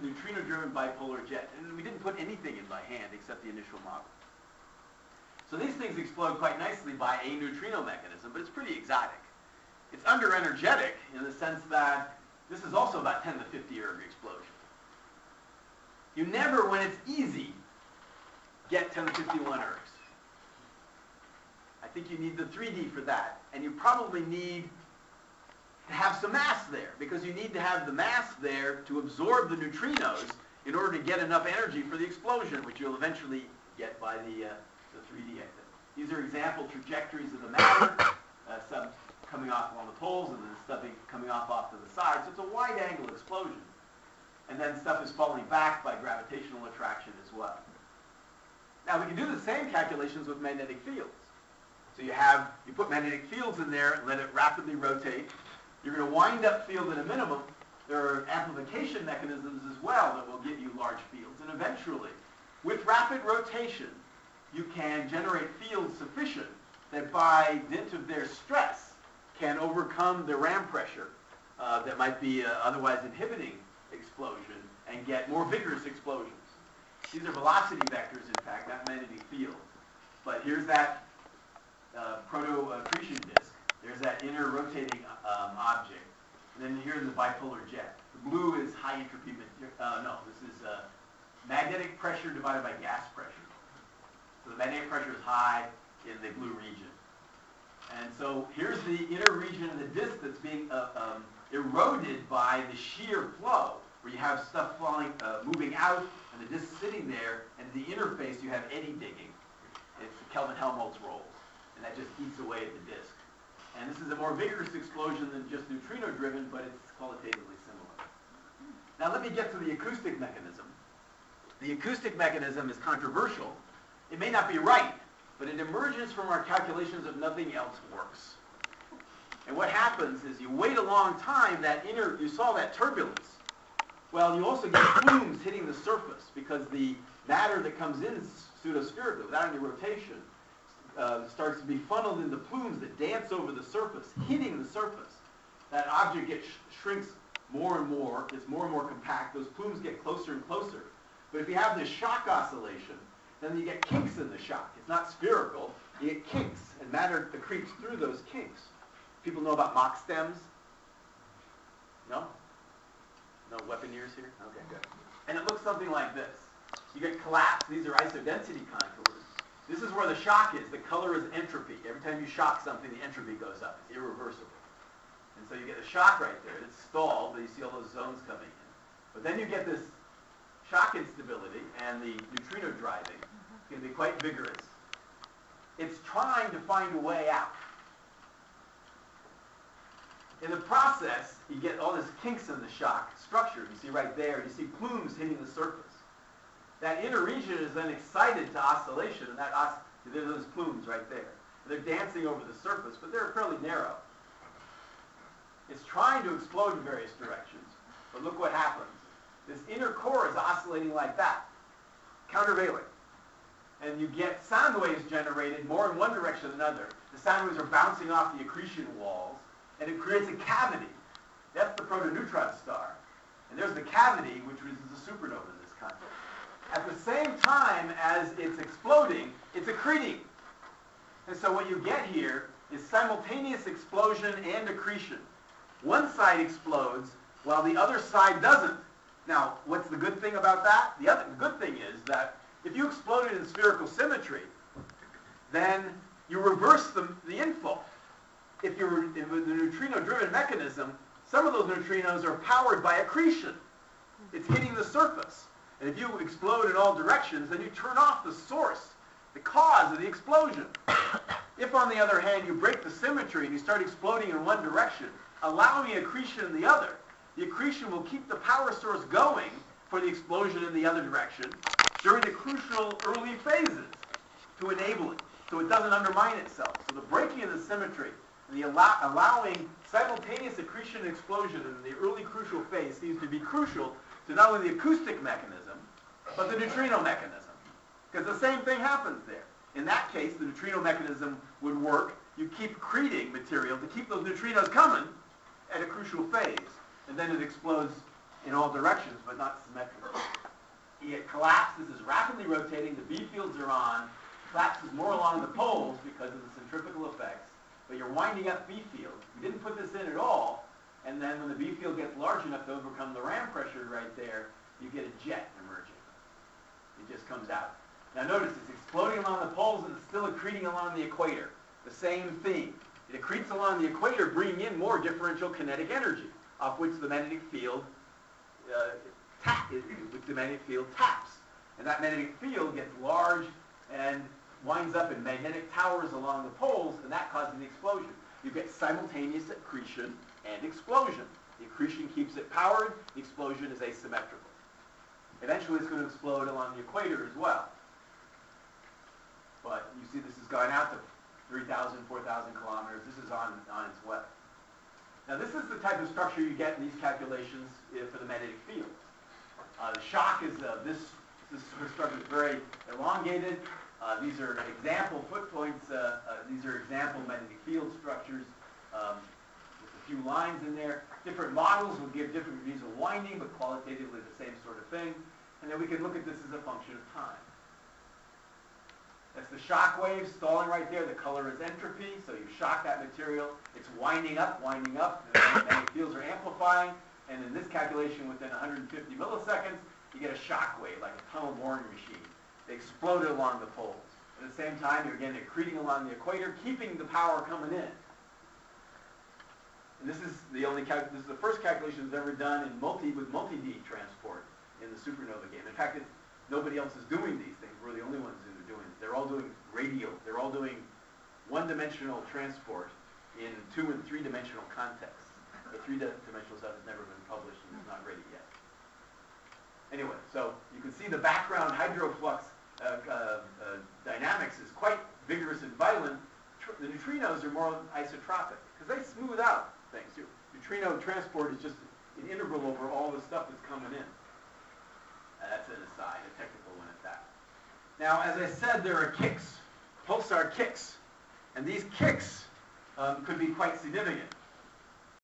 neutrino-driven bipolar jet. And we didn't put anything in by hand except the initial model. So these things explode quite nicely by a neutrino mechanism, but it's pretty exotic. It's under-energetic in the sense that this is also about 10 to the 50 erg explosion. You never, when it's easy, get 10 to the 51 ergs. I think you need the 3D for that. And you probably need to have some mass there, because you need to have the mass there to absorb the neutrinos in order to get enough energy for the explosion, which you'll eventually get by the 3D activity. These are example trajectories of the matter, some coming off along the poles and then stuff coming off to the side. So it's a wide angle explosion. And then stuff is falling back by gravitational attraction as well. Now we can do the same calculations with magnetic fields. So you put magnetic fields in there and let it rapidly rotate. You're going to wind up field at a minimum. There are amplification mechanisms as well that will give you large fields. And eventually, with rapid rotation, you can generate fields sufficient that by dint of their stress can overcome the ram pressure that might be otherwise inhibiting explosion and get more vigorous explosions. These are velocity vectors, in fact, not magnetic fields. But here's that proto-accretion disk. There's that inner rotating object. And then here's the bipolar jet. The blue is high entropy material. This is magnetic pressure divided by gas pressure. So the magnetic pressure is high in the blue region. And so here's the inner region of the disk that's being eroded by the shear flow, where you have stuff falling, moving out, and the disk sitting there, and at the interface you have eddy digging. It's Kelvin-Helmholtz rolls, and that just eats away at the disk. And this is a more vigorous explosion than just neutrino-driven, but it's qualitatively similar. Now let me get to the acoustic mechanism. The acoustic mechanism is controversial. It may not be right, but it emerges from our calculations if nothing else works. And what happens is you wait a long time, you saw that turbulence. Well, you also get plumes hitting the surface because the matter that comes in pseudospherically without any rotation starts to be funneled into plumes that dance over the surface, hitting the surface. That object shrinks more and more, gets more and more compact, those plumes get closer and closer. But if you have this shock oscillation, then you get kinks in the shock. It's not spherical, you get kinks, and matter accretes through those kinks. People know about Mach stems? No? No weaponeers here? Okay, good. And it looks something like this. You get collapse, these are isodensity contours. This is where the shock is. The color is entropy. Every time you shock something, the entropy goes up. It's irreversible. And so you get a shock right there. It's stalled, but you see all those zones coming in. But then you get this shock instability, and the neutrino driving is going to be quite vigorous. It's trying to find a way out. In the process, you get all these kinks in the shock structure. You see right there, you see plumes hitting the surface. That inner region is then excited to oscillation, and there's those plumes right there. They're dancing over the surface, but they're fairly narrow. It's trying to explode in various directions, but look what happens. This inner core is oscillating like that, countervailing. And you get sound waves generated more in one direction than another. The sound waves are bouncing off the accretion walls, and it creates a cavity. That's the protoneutron star. And there's the cavity, which is the supernova in this context. At the same time as it's exploding, it's accreting. And so what you get here is simultaneous explosion and accretion. One side explodes while the other side doesn't. Now, what's the good thing about that? The good thing is that if you exploded in spherical symmetry, then you reverse the info. If you're in the neutrino-driven mechanism, some of those neutrinos are powered by accretion. It's hitting the surface. And if you explode in all directions, then you turn off the source, the cause of the explosion. If, on the other hand, you break the symmetry and you start exploding in one direction, allowing accretion in the other, the accretion will keep the power source going for the explosion in the other direction during the crucial early phases to enable it, so it doesn't undermine itself. So the breaking of the symmetry and the allowing simultaneous accretion and explosion in the early crucial phase seems to be crucial to not only the acoustic mechanism, but the neutrino mechanism. Because the same thing happens there. In that case, the neutrino mechanism would work. You keep accreting material to keep those neutrinos coming at a crucial phase, and then it explodes in all directions, but not symmetrically. It collapses, is rapidly rotating, the B fields are on, collapses more along the poles because of the centrifugal effects, but you're winding up B fields. We didn't put this in at all, and then when the B field gets large enough to overcome the ram pressure right there, you get a jet emerging. It just comes out. Now notice, it's exploding along the poles and it's still accreting along the equator. The same thing. It accretes along the equator, bringing in more differential kinetic energy, off which the magnetic field taps. And that magnetic field gets large and winds up in magnetic towers along the poles, and that causes the explosion. You get simultaneous accretion and explosion. The accretion keeps it powered, the explosion is asymmetrical. Eventually it's going to explode along the equator as well. But you see this has gone out to 3,000, 4,000 kilometers. This is on its way. Now this is the type of structure you get in these calculations for the magnetic field. The shock is this structure is very elongated. These are example foot points. These are example magnetic field structures with a few lines in there. Different models will give different degrees of winding, but qualitatively the same sort of thing. And then we can look at this as a function of time. That's the shock wave stalling right there. The color is entropy, so you shock that material. It's winding up. The magnetic fields are amplifying. And in this calculation, within 150 milliseconds, you get a shock wave, like a tunnel boring machine. They exploded along the poles. At the same time, you're again accreting along the equator, keeping the power coming in. And this is the first calculation that's ever done with multi-D transport in the supernova game. In fact, nobody else is doing these things. We're the only ones who are doing it. They're all doing radial. They're all doing one-dimensional transport in 2- and 3-dimensional contexts. The 3-dimensional stuff has never been published and is not ready yet. Anyway, so you can see the background hydroflux dynamics is quite vigorous and violent. The neutrinos are more isotropic because they smooth out things. Neutrino transport is just an integral over all the stuff that's coming in. That's an aside, a technical one at that. Now, as I said, there are kicks, pulsar kicks, and these kicks could be quite significant.